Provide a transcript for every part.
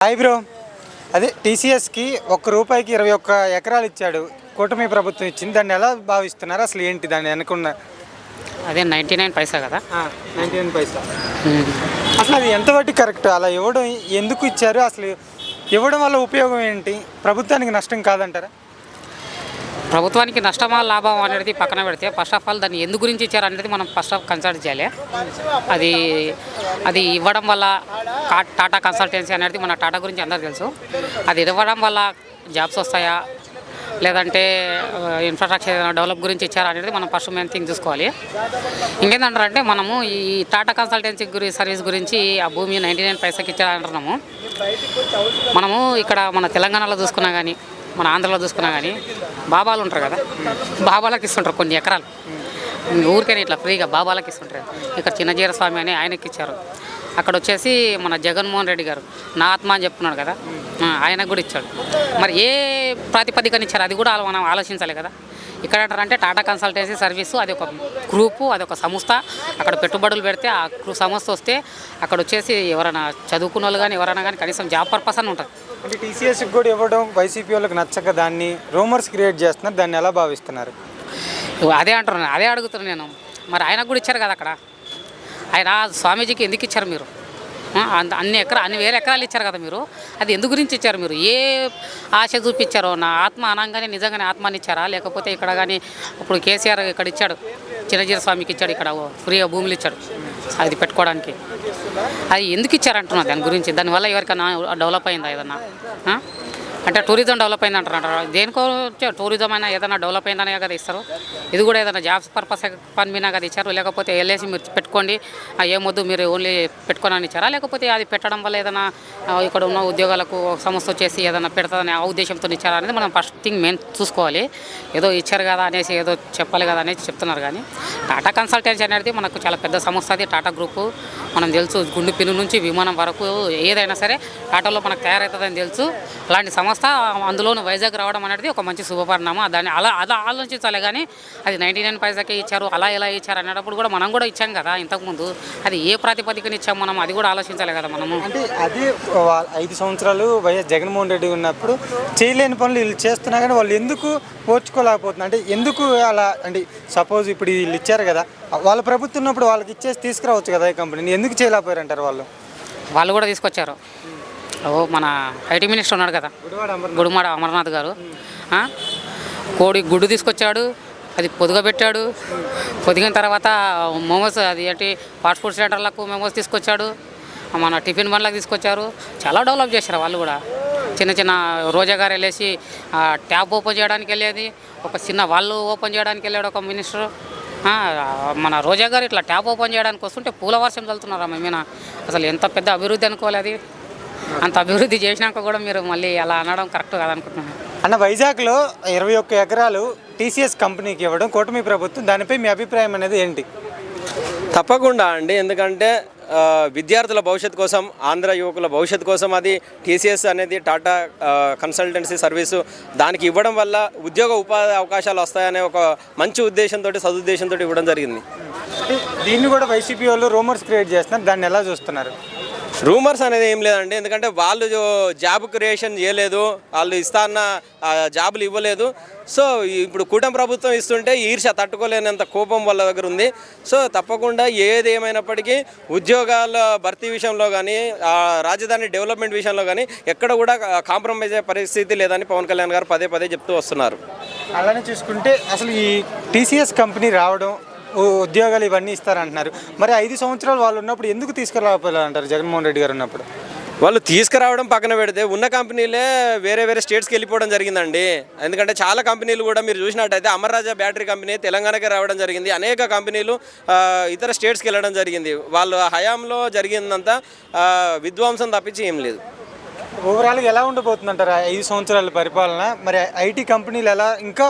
Hi bro. అదే టీసీఎస్కి ₹1 21 ఎకరాలు ఇచ్చాడు, కూటమి ప్రభుత్వం ఇచ్చింది. దాన్ని ఎలా భావిస్తున్నారు? అసలు ఏంటి దాన్ని అనుకున్న? అదే 99 పైసా కదా. 99 పైసా. అసలు అది ఎంతవరకు కరెక్ట్? అలా ఇవ్వడం ఎందుకు ఇచ్చారు? అసలు ఇవ్వడం వల్ల ఉపయోగం ఏంటి? ప్రభుత్వానికి నష్టం కాదంటారా? ప్రభుత్వానికి నష్టమా లాభం అనేది పక్కన పెడితే ఫస్ట్ ఆఫ్ ఆల్ దాన్ని ఎందు గురించి ఇచ్చారు అనేది మనం ఫస్ట్ ఆఫ్ కన్సల్ట్ చేయాలి. అది ఇవ్వడం వల్ల టాటా కన్సల్టెన్సీ అనేది మన టాటా గురించి అందరికీ తెలుసు. అది ఇవ్వడం వల్ల జాబ్స్ వస్తాయా లేదంటే ఇన్ఫ్రాస్ట్రక్చర్ ఏదైనా డెవలప్ గురించి ఇచ్చారా అనేది మనం ఫస్ట్ మెయిన్ థింగ్ చూసుకోవాలి. ఇంకేంటంటే మనము ఈ టాటా కన్సల్టెన్సీ సర్వీస్ గురించి ఆ భూమి 99 పైసకి ఇచ్చారంటున్నాము. మనము ఇక్కడ మన తెలంగాణలో చూసుకున్నా కానీ మన ఆంధ్రలో చూసుకున్నా కానీ బాబాలు ఉంటారు కదా, బాబాలకు ఇస్తుంటారు కొన్ని ఎకరాలు ఊరికైనా ఇట్లా ఫ్రీగా బాబాలకు ఇస్తుంటారు. ఇక్కడ చిన్నజీర స్వామి అని ఆయనకి ఇచ్చారు. అక్కడ వచ్చేసి మన జగన్మోహన్ రెడ్డి గారు నా ఆత్మ అని చెప్తున్నాడు కదా, ఆయనకు కూడా ఇచ్చాడు. మరి ఏ ప్రాతిపదికన ఇచ్చారు అది కూడా మనం ఆలోచించాలి కదా. ఇక్కడ అంటారంటే టాటా కన్సల్టెన్సీ సర్వీసు అది ఒక గ్రూపు, అది ఒక సంస్థ. అక్కడ పెట్టుబడులు పెడితే ఆ సంస్థ వస్తే అక్కడ వచ్చేసి ఎవరైనా చదువుకున్న వాళ్ళు కానీ ఎవరైనా కానీ కనీసం జాబ్ పర్పస్ అని ఉంటుంది. అంటే టీసీఎస్కి కూడా ఇవ్వడం వైసీపీ వాళ్ళకి నచ్చక దాన్ని రూమర్స్ క్రియేట్ చేస్తున్నారు. దాన్ని ఎలా భావిస్తున్నారు? అదే అంటున్నాను, అదే అడుగుతున్నాను నేను. మరి ఆయనకు కూడా ఇచ్చారు కదా అక్కడ. ఆయన స్వామీజీకి ఎందుకు ఇచ్చారు మీరు? అన్ని వేల ఎకరాలు ఇచ్చారు కదా మీరు. అది ఎందుకు గురించి ఇచ్చారు? మీరు ఏ ఆశ చూపించారో? నా ఆత్మ అనగానే నిజంగానే ఆత్మని ఇచ్చారా? లేకపోతే ఇక్కడ కానీ ఇప్పుడు కేసీఆర్ ఇక్కడ ఇచ్చాడు, చిన్నజీర స్వామికి ఇచ్చాడు, ఇక్కడ ఫ్రీగా భూములు ఇచ్చాడు అది పెట్టుకోవడానికి. అది ఎందుకు ఇచ్చారంటున్నా దాని గురించి. దానివల్ల ఎవరికైనా డెవలప్ అయిందా ఏదన్నా? అంటే టూరిజం డెవలప్ అయింది అంటారు. దేనికో టూరిజం అయినా ఏదైనా డెవలప్ అయిందనే కదా ఇస్తారు. ఇది కూడా ఏదైనా జాబ్స్ పర్పస్ పని మీద కదా ఇచ్చారు. లేకపోతే ఎల్ఐసి మీరు పెట్టుకోండి ఏమొద్దు మీరు ఓన్లీ పెట్టుకోనని ఇచ్చారా? లేకపోతే అది పెట్టడం వల్ల ఏదైనా ఇక్కడ ఉన్న ఉద్యోగాలకు సంస్థ వచ్చేసి ఏదైనా పెడతాదని ఆ ఉద్దేశంతో ఇచ్చారా అనేది మనం ఫస్ట్ థింగ్ మెయిన్ చూసుకోవాలి. ఏదో ఇచ్చారు కదా అనేసి ఏదో చెప్పాలి కదా అనేసి చెప్తున్నారు. కానీ టాటా కన్సల్టెన్సీ అనేది మనకు చాలా పెద్ద సంస్థ. అది టాటా గ్రూపు మనం తెలుసు. గుండు పిను నుంచి విమానం వరకు ఏదైనా సరే టాటాలో మనకు తయారవుతుందని తెలుసు. అలాంటి సంస్థ అందులోనూ వైజాగ్ రావడం అనేది ఒక మంచి శుభపరిణామం. దాన్ని అలా ఆలోచించాలి. కానీ అది 99 పైసకే ఇచ్చారు అలా ఎలా ఇచ్చారు అనేటప్పుడు కూడా మనం కూడా ఇచ్చాం కదా ఇంతకుముందు. అది ఏ ప్రాతిపదికన ఇచ్చాం మనం అది కూడా ఆలోచించాలి కదా మనము. అంటే అదే 5 సంవత్సరాలు వైఎస్ జగన్మోహన్ రెడ్డి ఉన్నప్పుడు చేయలేని పనులు వీళ్ళు చేస్తున్నా కానీ వాళ్ళు ఎందుకు ఓర్చుకోలేకపోతున్నారు? అంటే ఎందుకు అలా? అంటే సపోజ్ ఇప్పుడు వీళ్ళు ఇచ్చారు కదా, వాళ్ళ ప్రభుత్వం ఉన్నప్పుడు వాళ్ళకి ఇచ్చేసి తీసుకురావచ్చు కదా ఈ కంపెనీని, ఎందుకు చేయలేకపోయారు అంటారు? వాళ్ళు కూడా తీసుకొచ్చారు. మన ఐటీ మినిస్టర్ ఉన్నాడు కదా, గుడిమాడ అమర్నాథ్ గారు, కోడి గుడ్డు తీసుకొచ్చాడు, అది పొదుగబెట్టాడు. పొదిగిన తర్వాత మోమోస్ అది ఏంటి ఫాస్ట్ ఫుడ్ సెంటర్లకు మోమోస్ తీసుకొచ్చాడు. మన టిఫిన్ బండ్లకు తీసుకొచ్చారు. చాలా డెవలప్ చేశారు వాళ్ళు కూడా. చిన్న రోజా గారు వెళ్ళేసి ట్యాప్ ఓపెన్ చేయడానికి వెళ్ళేది, ఒక చిన్న వాళ్ళు ఓపెన్ చేయడానికి వెళ్ళాడు ఒక మినిస్టర్. మన రోజా గారు ఇట్లా ట్యాప్ ఓపెన్ చేయడానికి వస్తుంటే పూల వర్షం చల్లుతున్నారు ఆమె మీద. అసలు ఎంత పెద్ద అభివృద్ధి అనుకోవాలి. అది అంత అభివృద్ధి చేసినాక కూడా మీరు మళ్ళీ అలా అనడం కరెక్ట్ కాదనుకుంటున్నాను. అన్న, వైజాగ్లో 21 ఎకరాలు టీసీఎస్ కంపెనీకి ఇవ్వడం కూటమి ప్రభుత్వం, దానిపై మీ అభిప్రాయం అనేది ఏంటి? తప్పకుండా అండి. ఎందుకంటే విద్యార్థుల భవిష్యత్తు కోసం, ఆంధ్ర యువకుల భవిష్యత్తు కోసం అది టీసీఎస్ అనేది టాటా కన్సల్టెన్సీ సర్వీసు దానికి ఇవ్వడం వల్ల ఉద్యోగ ఉపాధి అవకాశాలు వస్తాయనే ఒక మంచి ఉద్దేశంతో సదుద్దేశంతో ఇవ్వడం జరిగింది. దీన్ని కూడా వైసీపీ వాళ్ళు రూమర్స్ క్రియేట్ చేస్తున్నారు. దాన్ని ఎలా చూస్తున్నారు? రూమర్స్ అనేది ఏం లేదండి. ఎందుకంటే వాళ్ళు జాబ్ క్రియేషన్ చేయలేదు, వాళ్ళు ఇస్తాన్న జాబులు ఇవ్వలేదు. సో ఇప్పుడు కూటమి ప్రభుత్వం ఇస్తుంటే ఈర్ష్య తట్టుకోలేనంత కోపం వాళ్ళ దగ్గర ఉంది. సో తప్పకుండా ఏది ఏమైనప్పటికీ ఉద్యోగాల భర్తీ విషయంలో కానీ రాజధాని డెవలప్మెంట్ విషయంలో కానీ ఎక్కడ కూడా కాంప్రమైజ్ అయ్యే పరిస్థితి లేదని పవన్ కళ్యాణ్ గారు పదే చెప్తూ వస్తున్నారు. అలానే చూసుకుంటే అసలు ఈ టీసీఎస్ కంపెనీ రావడం, ఉద్యోగాలు ఇవన్నీ ఇస్తారంటున్నారు. మరి 5 సంవత్సరాలు వాళ్ళు ఉన్నప్పుడు ఎందుకు తీసుకురావాలి అంటారు? జగన్మోహన్ రెడ్డి గారు ఉన్నప్పుడు వాళ్ళు తీసుకురావడం పక్కన పెడితే ఉన్న కంపెనీలే వేరే స్టేట్స్కి వెళ్ళిపోవడం జరిగిందండి. ఎందుకంటే చాలా కంపెనీలు కూడా మీరు చూసినట్టయితే అమర్ రాజా బ్యాటరీ కంపెనీ తెలంగాణకే రావడం జరిగింది. అనేక కంపెనీలు ఇతర స్టేట్స్కి వెళ్ళడం జరిగింది. వాళ్ళ హయాంలో జరిగిందంతా విధ్వంసం తప్పించి ఏం లేదు. ఓవరాల్గా ఎలా ఉండబోతుందంటారు 5 సంవత్సరాల పరిపాలన? మరి ఐటీ కంపెనీలు ఎలా ఇంకా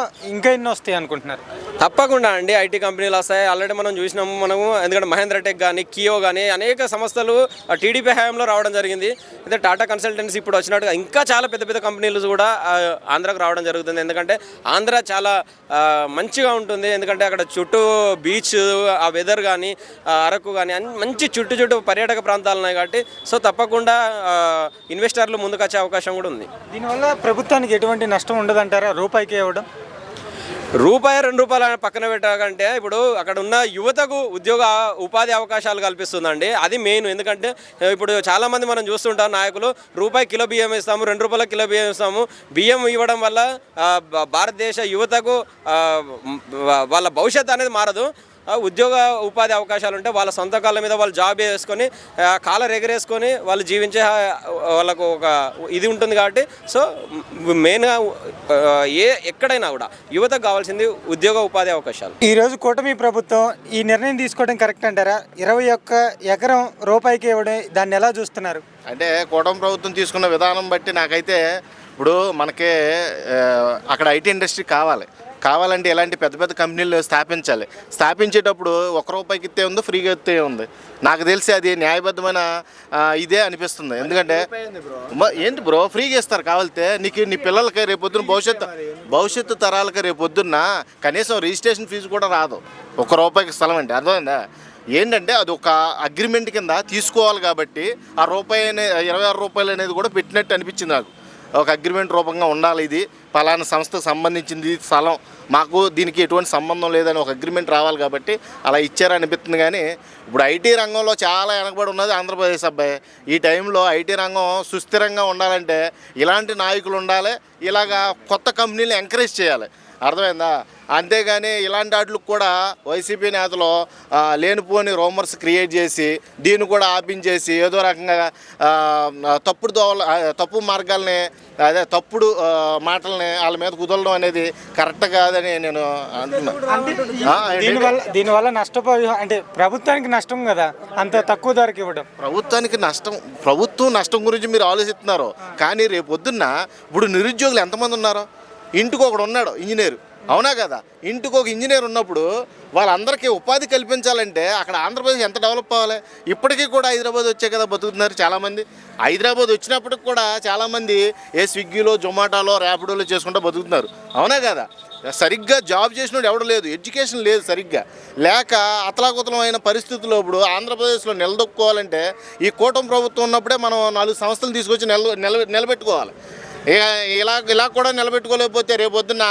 ఎన్ని వస్తాయి అనుకుంటున్నారు? తప్పకుండా అండి ఐటీ కంపెనీలు వస్తాయి. ఆల్రెడీ మనం చూసినాము. ఎందుకంటే మహేంద్ర టెక్ కానీ కియో కానీ అనేక సంస్థలు టీడీపీ హయాంలో రావడం జరిగింది. అయితే టాటా కన్సల్టెన్సీ ఇప్పుడు వచ్చినట్టుగా ఇంకా చాలా పెద్ద పెద్ద కంపెనీలు కూడా ఆంధ్రాకు రావడం జరుగుతుంది. ఎందుకంటే ఆంధ్ర చాలా మంచిగా ఉంటుంది. ఎందుకంటే అక్కడ చుట్టూ బీచ్, ఆ వెదర్ కానీ, అరకు కానీ మంచి చుట్టూ పర్యాటక ప్రాంతాలు ఉన్నాయి కాబట్టి సో తప్పకుండా ఇన్వెస్టర్లు ముందుకు వచ్చే అవకాశం కూడా ఉంది. దీనివల్ల ప్రభుత్వానికి ఎటువంటి నష్టం ఉండదంటారా రూపాయికి ఇవ్వడం? రూపాయి 2 రూపాయలు పక్కన పెట్టకంటే ఇప్పుడు అక్కడ ఉన్న యువతకు ఉపాధి అవకాశాలు కల్పిస్తుందండి. అది మెయిన్. ఎందుకంటే ఇప్పుడు చాలామంది మనం చూస్తుంటాం నాయకులు రూపాయి కిలో బియ్యం ఇస్తాము, 2 రూపాయల కిలో బియ్యం ఇస్తాము. బియ్యం ఇవ్వడం వల్ల భారతదేశ యువతకు వాళ్ళ భవిష్యత్తు అనేది మారదు. ఉపాధి అవకాశాలు ఉంటే వాళ్ళ సొంత కాళ్ళ మీద వాళ్ళు జాబ్ చేసుకొని కాలర్ ఎగరేసుకొని వాళ్ళు జీవించే వాళ్ళకు ఒక ఇది ఉంటుంది. కాబట్టి సో మెయిన్గా ఎక్కడైనా కూడా యువతకు కావాల్సింది ఉపాధి అవకాశాలు. ఈరోజు కూటమి ప్రభుత్వం ఈ నిర్ణయం తీసుకోవడం కరెక్ట్ అంటారా? 21 ఎకరం రూపాయికి ఇవ్వడం దాన్ని ఎలా చూస్తున్నారు? అంటే కూటమి ప్రభుత్వం తీసుకున్న విధానం బట్టి నాకైతే ఇప్పుడు మనకి అక్కడ ఐటీ ఇండస్ట్రీ కావాలంటే ఇలాంటి పెద్ద పెద్ద కంపెనీలు స్థాపించేటప్పుడు 1 రూపాయికి ఇస్తే ఉంది, ఫ్రీగా ఇస్తే ఉంది. నాకు తెలిసి అది న్యాయబద్ధమైన ఇదే అనిపిస్తుంది. ఎందుకంటే ఏంటి బ్రో ఫ్రీగా ఇస్తారు కావాలితే నీ పిల్లలకి రేపొద్దున భవిష్యత్తు తరాలకి రేపొద్దున్న కనీసం రిజిస్ట్రేషన్ ఫీజు కూడా రాదు 1 రూపాయికి స్థలం అంటే. అర్థమైందా? ఏంటంటే అది ఒక అగ్రిమెంట్ కింద తీసుకోవాలి కాబట్టి ఆ రూపాయి 26 రూపాయలు అనేది కూడా పెట్టినట్టు అనిపించింది నాకు. ఒక అగ్రిమెంట్ రూపంగా ఉండాలి, ఇది పలానా సంస్థకు సంబంధించింది స్థలం, మాకు దీనికి ఎటువంటి సంబంధం లేదని ఒక అగ్రిమెంట్ రావాలి కాబట్టి అలా ఇచ్చారనిపిస్తుంది. కానీ ఇప్పుడు ఐటీ రంగంలో చాలా వెనకబడి ఉన్నది ఆంధ్రప్రదేశ్ అబ్బాయి. ఈ టైంలో ఐటీ రంగం సుస్థిరంగా ఉండాలంటే ఇలాంటి నాయకులు ఉండాలి, ఇలాగా కొత్త కంపెనీలు ఎంకరేజ్ చేయాలి. అర్థమైందా? అంతేగాని ఇలాంటి వాటికి కూడా వైసీపీ నేతలు లేనిపోని రూమర్స్ క్రియేట్ చేసి దీన్ని కూడా ఆపించేసి ఏదో రకంగా తప్పు మార్గాల్ని తప్పుడు మాటల్ని వాళ్ళ మీద కుదలడం అనేది కరెక్ట్ కాదని నేను అంటున్నాను. దీనివల్ల నష్టపోయి అంటే ప్రభుత్వానికి నష్టం కదా అంత తక్కువ ధరకి ఇవ్వడం. ప్రభుత్వం నష్టం గురించి మీరు ఆలోచిస్తున్నారు. కానీ రేపు పొద్దున్న ఇప్పుడు నిరుద్యోగులు ఎంతమంది ఉన్నారో, ఇంటికి ఒకడు ఉన్నాడు ఇంజనీరు, అవునా కదా? ఇంటికి ఒక ఇంజనీర్ ఉన్నప్పుడు వాళ్ళందరికీ ఉపాధి కల్పించాలంటే అక్కడ ఆంధ్రప్రదేశ్ ఎంత డెవలప్ అవ్వాలి? ఇప్పటికీ కూడా హైదరాబాద్ వచ్చే కదా బతుకుతున్నారు చాలామంది. హైదరాబాద్ వచ్చినప్పటికి కూడా చాలామంది స్విగ్గీలో, జొమాటోలో, ర్యాపిడోలో చేసుకుంటూ బతుకుతున్నారు, అవునా కదా? సరిగ్గా జాబ్ చేసినోడు ఎవడు లేదు, ఎడ్యుకేషన్ లేదు సరిగ్గా లేక అతలాకుతలమైన పరిస్థితుల్లో ఇప్పుడు ఆంధ్రప్రదేశ్లో నిలదొక్కుకోవాలంటే ఈ కూటమి ప్రభుత్వం ఉన్నప్పుడే మనం 4 సంస్థలు తీసుకొచ్చి నిలబెట్టుకోవాలి. ఇలా కూడా నిలబెట్టుకోలేకపోతే రేపు పొద్దున్న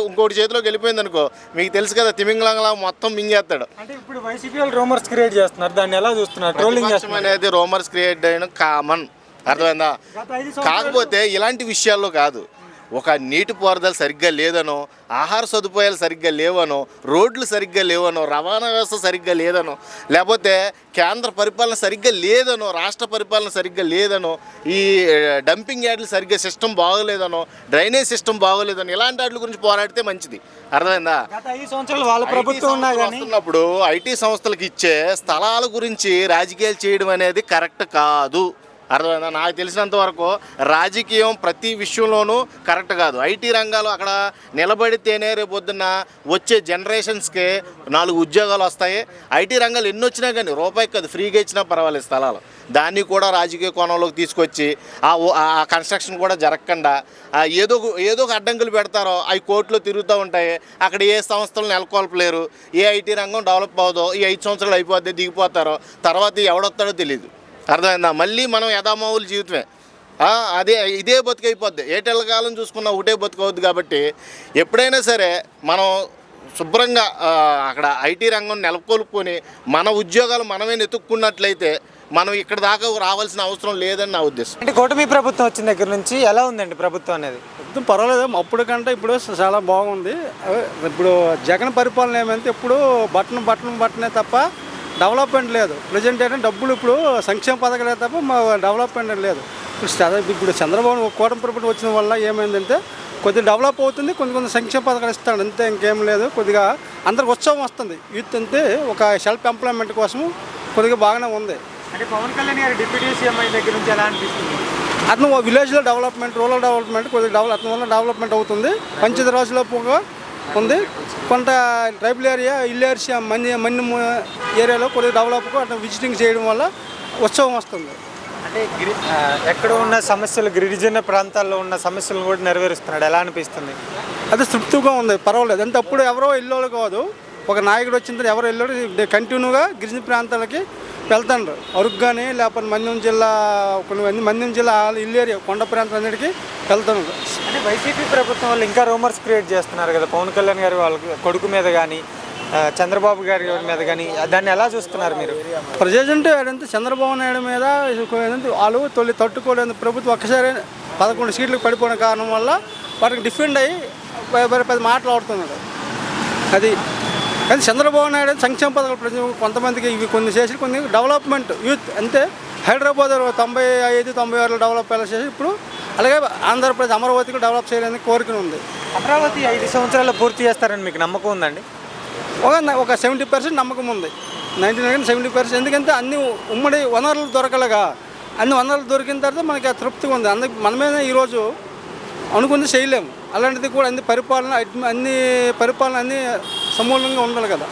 ఇంకోటి చేతిలోకి వెళ్ళిపోయింది అనుకో, మీకు తెలుసు కదా, తిమింగళంగా మొత్తం మింగేస్తాడు. అంటే ఇప్పుడు వైసీపీ వాళ్ళు రూమర్స్ క్రియేట్ చేస్తున్నారు, దాన్ని ఎలా చూస్తున్నారు? ట్రోలింగ్ అనేది రూమర్స్ క్రియేట్ చేయడం కామన్, అర్థమైందా? కాకపోతే ఇలాంటి విషయాల్లో కాదు, ఒక నీటిపారుదల సరిగ్గా లేదనో, ఆహార సదుపాయాలు సరిగ్గా లేవనో, రోడ్లు సరిగ్గా లేవనో, రవాణా వ్యవస్థ సరిగ్గా లేదనో, లేకపోతే కేంద్ర పరిపాలన సరిగ్గా లేదనో, రాష్ట్ర పరిపాలన సరిగ్గా లేదనో, ఈ డంపింగ్ యార్డులు సరిగ్గా సిస్టమ్ బాగోలేదనో, డ్రైనేజ్ సిస్టమ్ బాగోలేదనో, ఇలాంటి వాటి గురించి పోరాడితే మంచిది. అర్థమైందా? గత 5 సంవత్సరాలు వాళ్ళ ప్రభుత్వం వస్తున్నప్పుడు ఐటీ సంస్థలకు ఇచ్చే స్థలాల గురించి రాజకీయాలు చేయడం అనేది కరెక్ట్ కాదు. అర్థమైందా? నాకు తెలిసినంత వరకు రాజకీయం ప్రతి విషయంలోనూ కరెక్ట్ కాదు. ఐటీ రంగాలు అక్కడ నిలబడితేనే రేపు పొద్దున్న వచ్చే జనరేషన్స్కి 4 ఉద్యోగాలు వస్తాయి. ఐటీ రంగాలు ఎన్ని వచ్చినా కానీ రూపాయికి కాదు, ఫ్రీగా ఇచ్చినా పర్వాలేదు స్థలాలు, దాన్ని కూడా రాజకీయ కోణంలోకి తీసుకొచ్చి ఆ కన్స్ట్రక్షన్ కూడా జరగకుండా ఏదో ఒక అడ్డంకులు పెడతారో అవి కోర్టులో తిరుగుతూ ఉంటాయి. అక్కడ ఏ సంస్థలు నెలకొల్పలేరు, ఏ ఐటీ రంగం డెవలప్ అవ్వదో, ఈ 5 సంవత్సరాలు అయిపోద్ది, దిగిపోతారో, తర్వాత ఎవడొస్తాడో తెలియదు. అర్థమైందా? మళ్ళీ మనం యథామావుల జీవితమే, ఇదే బతుకైపోద్ది. ఏటెళ్ళ కాలం చూసుకున్నా ఒకటే బతుకవుద్ది. కాబట్టి ఎప్పుడైనా సరే మనం శుభ్రంగా అక్కడ ఐటీ రంగం నెలకొల్పుకొని మన ఉద్యోగాలు మనమే వెతుక్కున్నట్లయితే మనం ఇక్కడ దాకా రావాల్సిన అవసరం లేదని నా ఉద్దేశం. అంటే కూటమి ప్రభుత్వం వచ్చిన దగ్గర నుంచి ఎలా ఉందండి ప్రభుత్వం అనేది? పర్వాలేదు, అప్పుడు కంటే ఇప్పుడు చాలా బాగుంది. ఇప్పుడు జగన్ పరిపాలన ఏమంటే ఇప్పుడు బట్టనే తప్ప డెవలప్మెంట్ లేదు. ప్రజెంట్ ఏంటంటే డబ్బులు ఇప్పుడు సంక్షేమ పథకాలే తప్ప మా డెవలప్మెంట్ లేదు. ఇప్పుడు చంద్రబాబు కూటమి ప్రభుత్వం వచ్చిన వల్ల ఏమైందంటే కొద్దిగా డెవలప్ అవుతుంది, కొన్ని సంక్షేమ పథకాలు ఇస్తాడు, అంతే, ఇంకేం లేదు. కొద్దిగా అందరికి ఉత్సవం వస్తుంది. యూత్ అంతే ఒక సెల్ఫ్ ఎంప్లాయ్మెంట్ కోసం కొద్దిగా బాగానే ఉంది. అంటే పవన్ కళ్యాణ్ గారు డిప్యూటీ సీఎం దగ్గర నుంచి ఎలా అనిపిస్తుంది? అతను విలేజ్లో డెవలప్మెంట్, రూరల్ డెవలప్మెంట్ కొద్దిగా అతని వల్ల డెవలప్మెంట్ అవుతుంది. పంచాయతీ రాజ్లో ఉంది. కొంత ట్రైబల్ ఏరియా ఇల్లు ఏరియా మన్యం ఏరియాలో కొద్దిగా డెవలప్కు అట్లా విజిటింగ్ చేయడం వల్ల ఉత్సవం వస్తుంది. అంటే ఎక్కడ ఉన్న సమస్యలు గిరిజన ప్రాంతాల్లో ఉన్న సమస్యలను కూడా నెరవేరుస్తున్నాడు. ఎలా అనిపిస్తుంది? అది తృప్తిగా ఉంది, పర్వాలేదు. అంటే అప్పుడు ఎవరో ఇల్లు కాదు, ఒక నాయకుడు వచ్చిన తర్వాత ఎవరో ఇల్లు కంటిన్యూగా గిరిజన ప్రాంతాలకి వెళ్తాండ్రు. అరుగు కానీ లేకపోతే మన్యం జిల్లా మన్యం జిల్లా ఇల్లు ఏరియా కొండ ప్రాంతాలన్నిటికీ వెళ్తున్నారు. అంటే వైసీపీ ప్రభుత్వం వాళ్ళు ఇంకా రూమర్స్ క్రియేట్ చేస్తున్నారు కదా, పవన్ కళ్యాణ్ గారు వాళ్ళ కొడుకు మీద కానీ చంద్రబాబు గారి మీద కానీ, దాన్ని ఎలా చూస్తున్నారు మీరు? ప్రజెంట్ ఏంటంటే చంద్రబాబు నాయుడు మీద వాళ్ళు తట్టుకోలేదు. ప్రభుత్వం ఒక్కసారి 11 సీట్లకు పడిపోయిన కారణం వల్ల వాటికి డిఫెండ్ అయ్యి 10 మాట్లాడుతున్నాడు. అది కానీ చంద్రబాబు నాయుడు సంక్షేమ పథకాలు ప్రజలు కొంతమందికి ఇవి కొన్ని చేసి కొన్ని డెవలప్మెంట్ యూత్ అంతే. హైదరాబాద్ 95-96 డెవలప్ చేసి ఇప్పుడు అలాగే ఆంధ్రప్రదేశ్ అమరావతికి డెవలప్ చేయాలని కోరిక ఉంది. అమరావతి 5 సంవత్సరాల్లో పూర్తి చేస్తారని మీకు నమ్మకం ఉందండి? ఒక 70% నమ్మకం ఉంది. 99-70%. ఎందుకంటే అన్ని ఉమ్మడి వనరులు దొరకలేగా, అన్ని వనరులు దొరికిన తర్వాత మనకి ఆ తృప్తిగా ఉంది. అందుకు మనమేనా ఈరోజు అనుకుంది చేయలేము. అలాంటిది కూడా అన్ని పరిపాలన అన్ని సమూలంగా ఉండాలి కదా.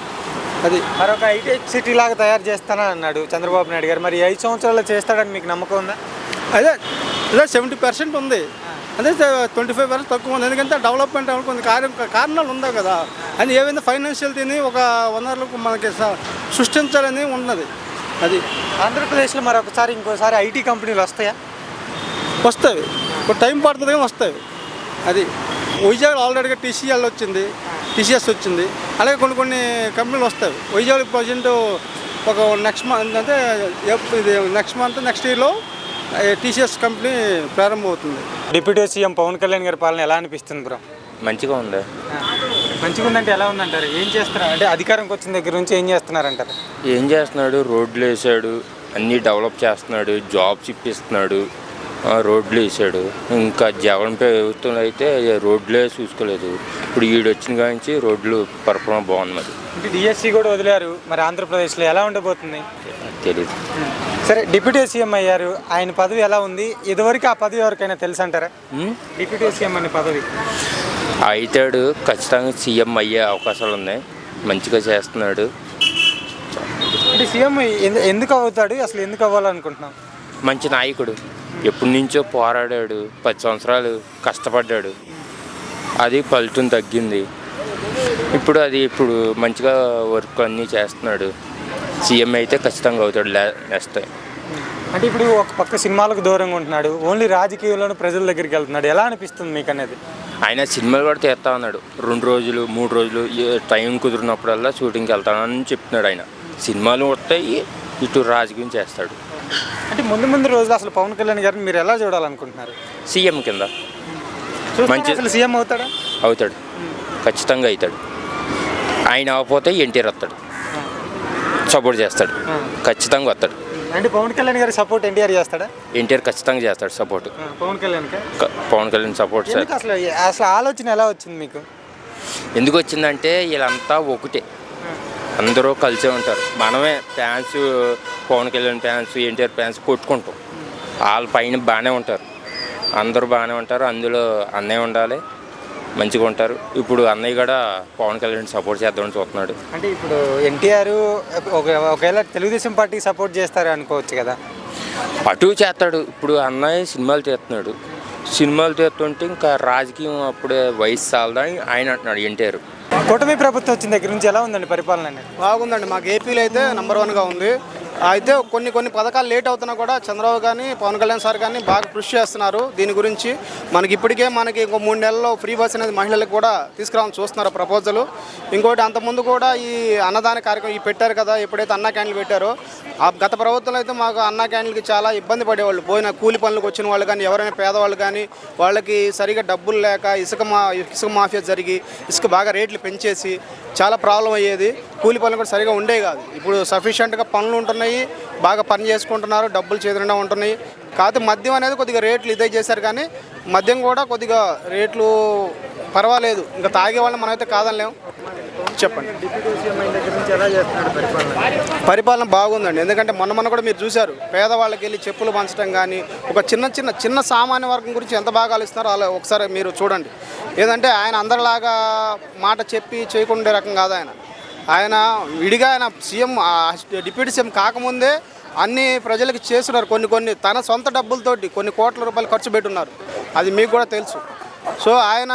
అది మరొక హైటెక్ సిటీ లాగా తయారు చేస్తానని అన్నాడు చంద్రబాబు నాయుడు గారు. మరి 5 సంవత్సరాల్లో చేస్తాడని మీకు నమ్మకం ఉందా? అదే 70% ఉంది, అదే 25% తక్కువ ఉంది. ఎందుకంటే డెవలప్మెంట్ కొన్ని కారణాలు ఉండవు కదా. అని ఏమైనా ఫైనాన్షియల్ తిని ఒక వనరులకు మనకి సృష్టించాలని ఉన్నది. అది ఆంధ్రప్రదేశ్లో మరొకసారి ఇంకోసారి ఐటీ కంపెనీలు వస్తాయా? వస్తాయి, ఒక టైం పడుతుంది కానీ వస్తాయి. అది వైజాగ్ ఆల్రెడీగా టీసీఎస్ వచ్చింది. అలాగే కొన్ని కంపెనీలు వస్తాయి వైజాగ్. ప్రజెంట్ ఒక నెక్స్ట్ మంత్ నెక్స్ట్ ఇయర్లో టీసీఎస్ కంపెనీ ప్రారంభమవుతుంది. డిప్యూటీ సీఎం పవన్ కళ్యాణ్ గారి పాలన ఎలా అనిపిస్తుంది బ్రో? మంచిగా ఉంది. మంచిగా ఉందంటే ఎలా ఉందంటారు? ఏం చేస్తున్నారు అంటే అధికారంకి వచ్చిన దగ్గర నుంచి ఏం చేస్తున్నారంటారు? ఏం చేస్తున్నాడు? రోడ్లు వేసాడు, అన్నీ డెవలప్ చేస్తున్నాడు, జాబ్స్ ఇప్పిస్తున్నాడు, రోడ్లు వేసాడు. ఇంకా జగన్ ప్రభుత్వం అయితే రోడ్లే చూసుకోలేదు. ఇప్పుడు వచ్చిన కాంచి రోడ్లు పరిపాలన బాగుంది. మరి అంటే డిఎస్సి కూడా వదిలేరు. మరి ఆంధ్రప్రదేశ్లో ఎలా ఉండబోతుంది తెలీదు. సరే, డిప్యూటీ సీఎం అయ్యారు, ఆయన పదవి ఎలా ఉంది? ఇదివరకు ఆ పదవి ఎవరికైనా తెలుసు అంటారా? డిప్యూటీ సీఎం అనే పదవి అవుతాడు, ఖచ్చితంగా సీఎం అయ్యే అవకాశాలు ఉన్నాయి. మంచిగా చేస్తున్నాడు. అంటే సీఎం ఎందుకు అవుతాడు? అసలు ఎందుకు అవ్వాలనుకుంటున్నాం? మంచి నాయకుడు, ఎప్పటి నుంచో పోరాడాడు, 10 సంవత్సరాలు కష్టపడ్డాడు. అది ఫలితం తగ్గింది. ఇప్పుడు మంచిగా వర్క్ అన్నీ చేస్తున్నాడు. సీఎం అయితే ఖచ్చితంగా అవుతాడు నెక్స్ట్ టైం. అంటే ఇప్పుడు ఒక పక్క సినిమాలకు దూరంగా ఉంటున్నాడు, ఓన్లీ రాజకీయాల్లోనే ప్రజల దగ్గరికి వెళ్తున్నాడు. ఎలా అనిపిస్తుంది మీకు అనేది? ఆయన సినిమాలు కూడా తీస్తా ఉన్నాడు. 2 రోజులు 3 రోజులు టైం కుదిరినప్పుడల్లా షూటింగ్కి వెళ్తానని చెప్తున్నాడు. ఆయన సినిమాలు వస్తాయి, ఇటు రాజకీయం చేస్తాడు. అంటే ముందు రోజులు అసలు పవన్ కళ్యాణ్ గారిని మీరు ఎలా చూడాలనుకుంటున్నారు? సీఎం కింద మంచి అసలు సీఎం అవుతాడా? అవుతాడు, ఖచ్చితంగా అవుతాడు. ఆయన అవ్వకపోతే ఎన్టీఆర్ వస్తాడు, సపోర్ట్ చేస్తాడు, ఖచ్చితంగా వస్తాడు. అంటే పవన్ కళ్యాణ్ గారి సపోర్ట్ ఎన్టీఆర్ చేస్తాడా? ఎన్టీఆర్ ఖచ్చితంగా చేస్తాడు సపోర్ట్. పవన్ కళ్యాణ్ సపోర్ట్. అసలు ఆలోచన ఎలా వచ్చింది మీకు? ఎందుకు వచ్చిందంటే వీళ్ళంతా ఒకటే, అందరూ కలిసే ఉంటారు. మనమే fans, Pawan Kalyan fans, NTR fans కొట్టుకుంటాం. వాళ్ళ పైన బాగానే ఉంటారు, అందరూ బాగానే ఉంటారు. అందులో అన్నయ్య ఉండాలి, మంచిగా ఉంటారు. ఇప్పుడు అన్నయ్య కూడా పవన్ కళ్యాణ్ సపోర్ట్ చేద్దామని చూస్తున్నాడు. అంటే ఇప్పుడు ఎన్టీఆర్ ఒకవేళ తెలుగుదేశం పార్టీకి సపోర్ట్ చేస్తారు అనుకోవచ్చు కదా? అటు చేస్తాడు. ఇప్పుడు అన్నయ్య సినిమాలు చేస్తున్నాడు, సినిమాలు చేస్తుంటే ఇంకా రాజకీయం అప్పుడే వయసు చాలదని ఆయన అంటున్నాడు ఎన్టీఆర్. కూటమి ప్రభుత్వం వచ్చిన దగ్గర నుంచి ఎలా ఉందండి పరిపాలన అనేది? బాగుందండి. మాకు ఏపీలో అయితే నెంబర్ 1గా ఉంది. అయితే కొన్ని పథకాలు లేట్ అవుతున్నా కూడా చంద్రబాబు కానీ పవన్ కళ్యాణ్ సార్ కానీ బాగా కృషి చేస్తున్నారు. దీని గురించి మనకి ఇంకో 3 నెలల్లో ఫ్రీ బస్ అనేది మహిళలకు కూడా తీసుకురావాలని చూస్తున్నారు ప్రపోజల్. ఇంకోటి అంతకుముందు కూడా ఈ అన్నదాన కార్యక్రమం పెట్టారు కదా, ఎప్పుడైతే అన్నా క్యాంటీన్లు పెట్టారో గత ప్రభుత్వంలో అయితే మాకు అన్నా క్యాంటీన్కి చాలా ఇబ్బంది పడేవాళ్ళు. పోయిన కూలి పనులకు వచ్చిన వాళ్ళు కానీ ఎవరైనా పేదవాళ్ళు కానీ వాళ్ళకి సరిగా డబ్బులు లేక ఇసుక మాఫియా జరిగి ఇసుక బాగా రేట్లు పెంచేసి చాలా ప్రాబ్లం అయ్యేది. కూలి పనులు కూడా సరిగా ఉండేవి కాదు. ఇప్పుడు సఫిషియెంట్గా పనులు ఉంటున్నాయి, బాగా పని చేసుకుంటున్నారు, డబ్బులు చేతిలో ఉంటున్నాయి. కాకపోతే మద్యం అనేది కొద్దిగా రేట్లు ఇదే చేశారు, కానీ మద్యం కూడా కొద్దిగా రేట్లు పర్వాలేదు. ఇంకా తాగే వాళ్ళని మనమైతే కాదనిలేము. చెప్పండి. పరిపాలన బాగుందండి. ఎందుకంటే మొన్న కూడా మీరు చూశారు, పేదవాళ్ళకి వెళ్ళి చెప్పులు పంచడం కానీ ఒక చిన్న సామాన్య వర్గం గురించి ఎంత బాగా ఆలోచిస్తున్నారో అలా ఒకసారి మీరు చూడండి. ఏదంటే ఆయన అందరిలాగా మాట చెప్పి చేయకుండా రకం కాదు ఆయన విడిగా ఆయన సీఎం డిప్యూటీ సీఎం కాకముందే అన్ని ప్రజలకు చేస్తున్నారు. కొన్ని తన సొంత డబ్బులతోటి కొన్ని కోట్ల రూపాయలు ఖర్చు పెట్టున్నారు. అది మీకు కూడా తెలుసు. సో ఆయన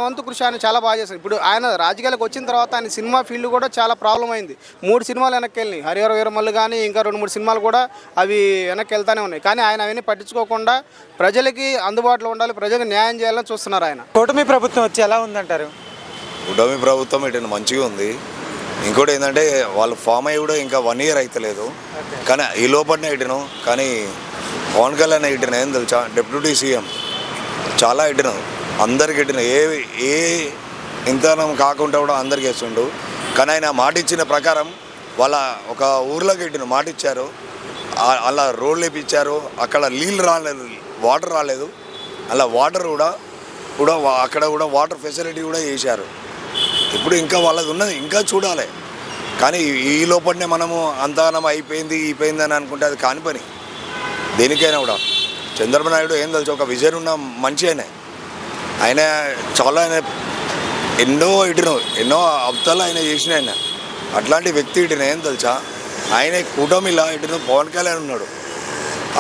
వంతు కృషి ఆయన చాలా బాగా చేశారు. ఇప్పుడు ఆయన రాజకీయాలకు వచ్చిన తర్వాత ఆయన సినిమా ఫీల్డ్ కూడా చాలా ప్రాబ్లం అయింది. 3 సినిమాలు వెనక్కి వెళ్ళినాయి. హరిహర వీరమల్లు కానీ ఇంకా 2-3 సినిమాలు కూడా అవి వెనక్కి వెళ్తానే ఉన్నాయి. కానీ ఆయన అవన్నీ పట్టించుకోకుండా ప్రజలకి అందుబాటులో ఉండాలి, ప్రజలకు న్యాయం చేయాలని చూస్తున్నారు ఆయన. కూటమి ప్రభుత్వం వచ్చి ఎలా ఉందంటారు? కూటమి ప్రభుత్వం ఇటు మంచిగా ఉంది. ఇంకోటి ఏంటంటే వాళ్ళు ఫామ్ అయ్యి కూడా ఇంకా 1 ఇయర్ అవుతలేదు. కానీ ఈ లోపలనే ఇటును. కానీ పవన్ కళ్యాణ్ ఇటును ఏం తెలుసా, డిప్యూటీ సీఎం చాలా ఇటును, అందరికి ఇటును, ఏ ఇంతనం కాకుండా కూడా అందరికి వేస్తుండు. కానీ ఆయన మాట ఇచ్చిన ప్రకారం వాళ్ళ ఒక ఊర్లోకి ఇటును మాట ఇచ్చారు, అలా రోడ్లు వేపించారు. అక్కడ నీళ్ళు రాలేదు, వాటర్ రాలేదు, అలా వాటర్ కూడా అక్కడ కూడా వాటర్ ఫెసిలిటీ కూడా చేశారు. ఇప్పుడు ఇంకా వాళ్ళది ఉన్నది, ఇంకా చూడాలి. కానీ ఈ లోపలనే మనము అంతగానం అయిపోయింది అని అనుకుంటే అది కాని పని. దేనికైనా కూడా చంద్రబాబు నాయుడు ఏం తెలుసు, ఒక విజన్ ఉన్న మనిషి ఆయన చాలా ఎన్నో అవతల ఆయన చేసిన అట్లాంటి వ్యక్తి ఏం తెలుసా, ఆయన కూటమిలా పవన్ కళ్యాణ్ ఉన్నాడు.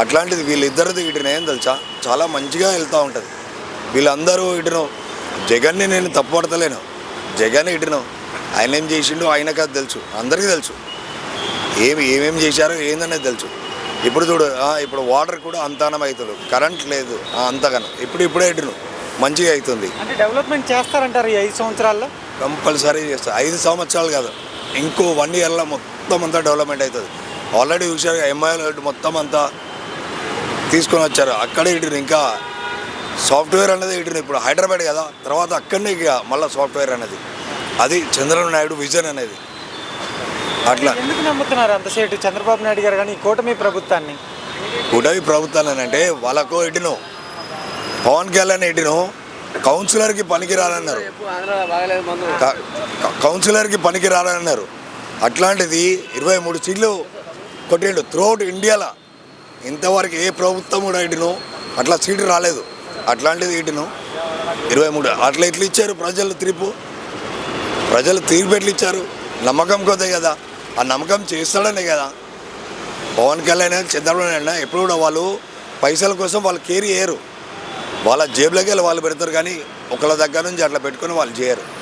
అట్లాంటిది వీళ్ళిద్దరిది ఏం తెలుసా, చాలా మంచిగా వెళ్తూ ఉంటుంది. వీళ్ళందరూ జగన్ని నేను తప్పుపడతలేను. జగన్ ఆయన ఏం చేసిండో ఆయనకు అది తెలుసు, అందరికీ తెలుసు. ఏమేమి చేశారో ఏందనేది తెలుసు. ఇప్పుడు చూడు, ఇప్పుడు వాటర్ కూడా అంతగానం అవుతుంది, కరెంట్ లేదు అంతగానం. ఇప్పుడే మంచిగా అవుతుంది. అంటే డెవలప్మెంట్ చేస్తారంటారు ఈ 5 సంవత్సరాల్లో? కంపల్సరీ చేస్తారు. 5 సంవత్సరాలు కాదు, ఇంకో 1 ఇయర్లో మొత్తం అంతా డెవలప్మెంట్ అవుతుంది. ఆల్రెడీ చూసారు, ఎంఐఎల్ మొత్తం అంతా తీసుకొని వచ్చారు. అక్కడే ఇంకా సాఫ్ట్వేర్ అనేది ఇప్పుడు హైదరాబాద్ కదా, తర్వాత అక్కడనే ఇక మళ్ళీ సాఫ్ట్వేర్ అనేది, అది చంద్రబాబు నాయుడు విజన్ అనేది. అట్లా ఎందుకు నమ్ముతున్నారు అంతసేటు చంద్రబాబు నాయుడు గారు కానీ కూటమి ప్రభుత్వాన్ని? కూటమి ప్రభుత్వాన్ని అంటే వాళ్ళకు పవన్ కళ్యాణ్ కౌన్సిలర్కి పనికిరాలన్నారు, కౌన్సిలర్కి పనికిరాలన్నారు. అట్లాంటిది 23 సీట్లు కొట్టిండు త్రూఅవుట్ ఇండియాలో. ఇంతవరకు ఏ ప్రభుత్వం కూడా అట్లా సీటు రాలేదు. అట్లాంటిది 23 అట్లా ఎట్లా ఇచ్చారు ప్రజలు తీర్పు ఎట్లా ఇచ్చారు? నమ్మకం కొద్దే కదా, ఆ నమ్మకం చేస్తాడనే కదా. పవన్ కళ్యాణ్ చంద్రబాబు నాయుడు ఎప్పుడు కూడా వాళ్ళు పైసల కోసం వాళ్ళు కేర్ చేయరు. వాళ్ళ జేబులకి వాళ్ళు పెడతారు, కానీ ఒకళ్ళ దగ్గర నుంచి అట్లా పెట్టుకొని వాళ్ళు చేయరు.